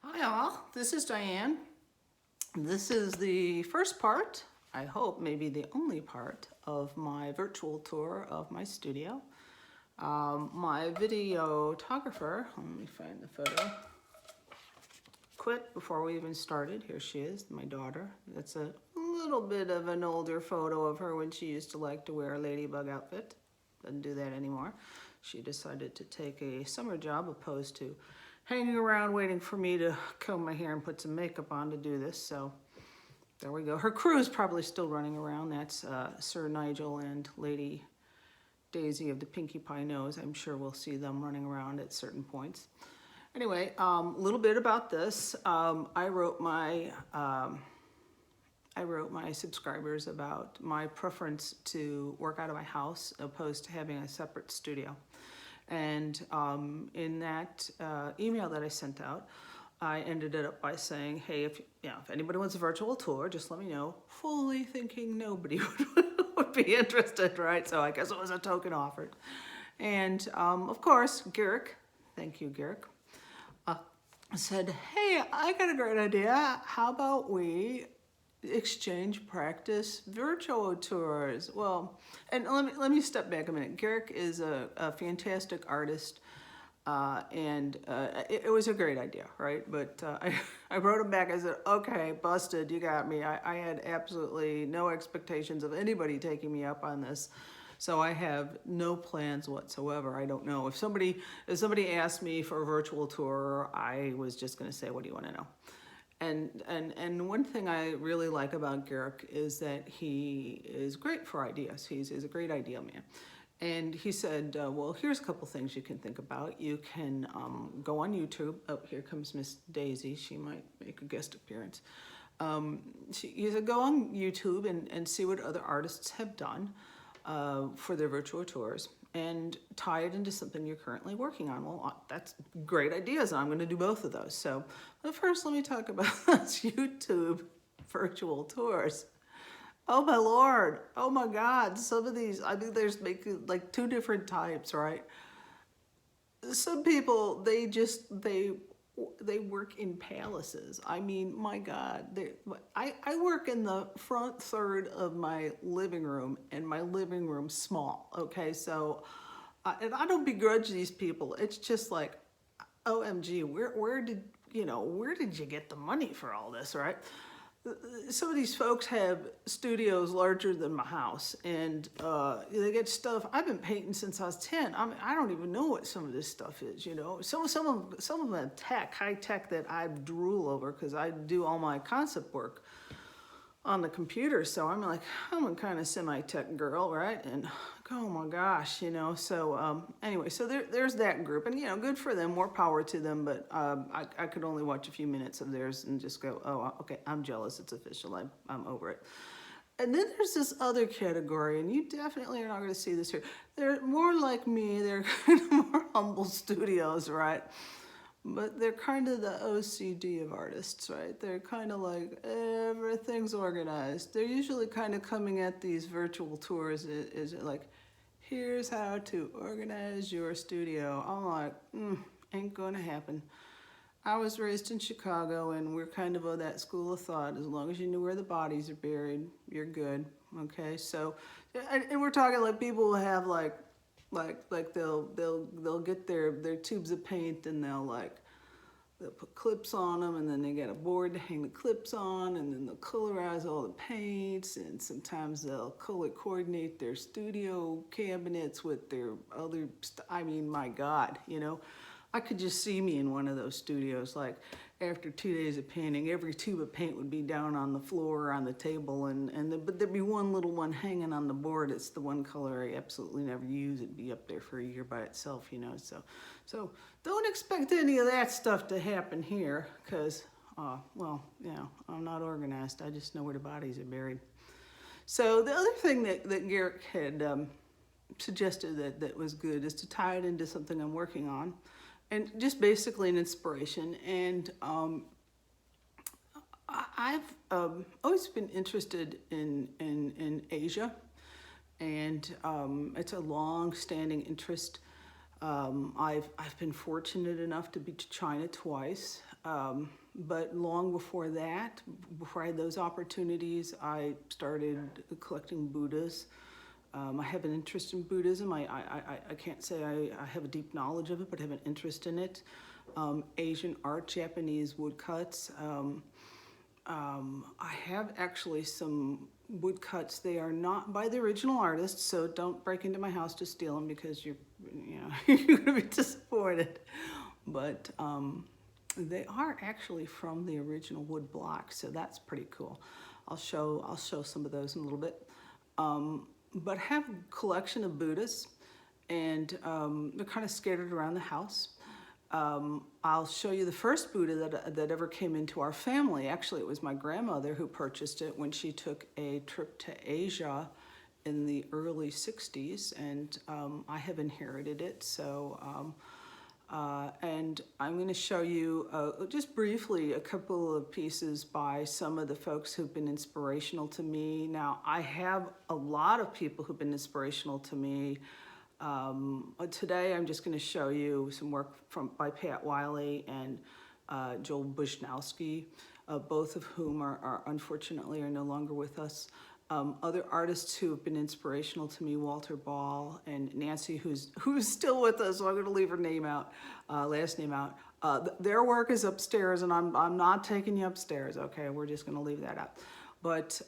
Hi all, this is Diane. This is the first part, I hope maybe the only part, of my virtual tour of my studio. My videographer, let me find the photo, quit before we even started. Here she is, my daughter. That's a little bit of an older photo of her when she used to like to wear a ladybug outfit. Doesn't do that anymore. She decided to take a summer job opposed to hanging around waiting for me to comb my hair and put some makeup on to do this. So there we go. Her crew is probably still running around. That's Sir Nigel and Lady Daisy of the Pinkie Pie Nose. I'm sure we'll see them running around at certain points. Anyway, a little bit about this. I wrote my subscribers about my preference to work out of my house opposed to having a separate studio. And in that email that I sent out, I ended it up by saying, hey, if anybody wants a virtual tour, just let me know. Fully thinking nobody would be interested, right? So I guess it was a token offered. And of course, Garrick, thank you, Garrick, said, hey, I got a great idea. How about we exchange practice virtual tours? Well, and let me step back a minute. Garrick is a fantastic artist, and it was a great idea, right? But I wrote him back. I said, okay, busted, you got me. I had absolutely no expectations of anybody taking me up on this. So I have no plans whatsoever. I don't know. If somebody asked me for a virtual tour, I was just going to say, what do you want to know? And one thing I really like about Garrick is that he is great for ideas. He's a great idea man. And he said, well, here's a couple things you can think about. You can go on YouTube. Oh, here comes Miss Daisy. She might make a guest appearance. He said, go on YouTube and see what other artists have done for their virtual tours and tie it into something you're currently working on. Well, that's great ideas. I'm going to do both of those. So, but first, let me talk about those YouTube virtual tours. Oh my Lord. Oh my God. Some of these, I think there's like two different types, right? Some people, they work in palaces. I mean, my God, I work in the front third of my living room, and my living room's small. Okay, so, and I don't begrudge these people. It's just like, OMG, where did you get the money for all this, right? Some of these folks have studios larger than my house, and they get stuff. I've been painting since I was 10. I mean, I don't even know what some of this stuff is. Some of them have high tech that I drool over because I do all my concept work on the computer. So I'm like, I'm a kind of semi-tech girl, right? And oh my gosh, So anyway, so there's that group, and good for them, more power to them. But I could only watch a few minutes of theirs and just go, oh, okay, I'm jealous. It's official. I'm over it. And then there's this other category, and you definitely are not going to see this here. They're more like me. They're kind of more humble studios, right? But they're kind of the OCD of artists, right? They're kind of like, everything's organized. They're usually kind of coming at these virtual tours is like, here's how to organize your studio. I'm like, ain't gonna happen. I was raised in Chicago, and we're kind of that school of thought. As long as you knew where the bodies are buried, you're good. Okay, so, and we're talking like people will have like they'll get their tubes of paint, and they'll put clips on them, and then they get a board to hang the clips on, and then they'll colorize all the paints, and sometimes they'll color coordinate their studio cabinets with their other I mean, my God, I could just see me in one of those studios, like after 2 days of painting, every tube of paint would be down on the floor or on the table, but there'd be one little one hanging on the board. It's the one color I absolutely never use. It'd be up there for a year by itself, So don't expect any of that stuff to happen here, because, I'm not organized. I just know where the bodies are buried. So the other thing that Garrick had suggested that was good is to tie it into something I'm working on. And just basically an inspiration. And I've always been interested in Asia, and it's a long-standing interest. I've been fortunate enough to be to China twice, but long before that, before I had those opportunities, I started collecting Buddhas. I have an interest in Buddhism. I can't say I have a deep knowledge of it, but I have an interest in it. Asian art, Japanese woodcuts. I have actually some woodcuts. They are not by the original artist, so don't break into my house to steal them because you're gonna be disappointed. But they are actually from the original wood block, so that's pretty cool. I'll show some of those in a little bit. But I have a collection of Buddhas, and they're kind of scattered around the house. I'll show you the first Buddha that ever came into our family. Actually, it was my grandmother who purchased it when she took a trip to Asia in the early 60s, and I have inherited it. So, and I'm going to show you just briefly a couple of pieces by some of the folks who've been inspirational to me. Now, I have a lot of people who've been inspirational to me. Today I'm just going to show you some work by Pat Wiley and Joel Bushnowski, both of whom are unfortunately are no longer with us. Other artists who have been inspirational to me, Walter Ball and Nancy, who's still with us, so I'm going to leave her name out, last name out. Their work is upstairs, and I'm not taking you upstairs. Okay, we're just going to leave that out. But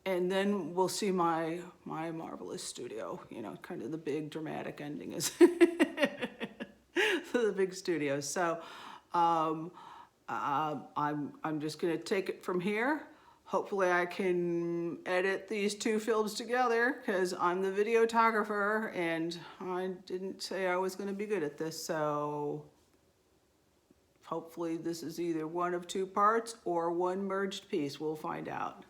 and then we'll see my marvelous studio, you know, kind of the big dramatic ending is the big studio. So I'm just gonna take it from here. Hopefully I can edit these two films together because I'm the videographer and I didn't say I was gonna be good at this. So hopefully this is either one of two parts or one merged piece. We'll find out.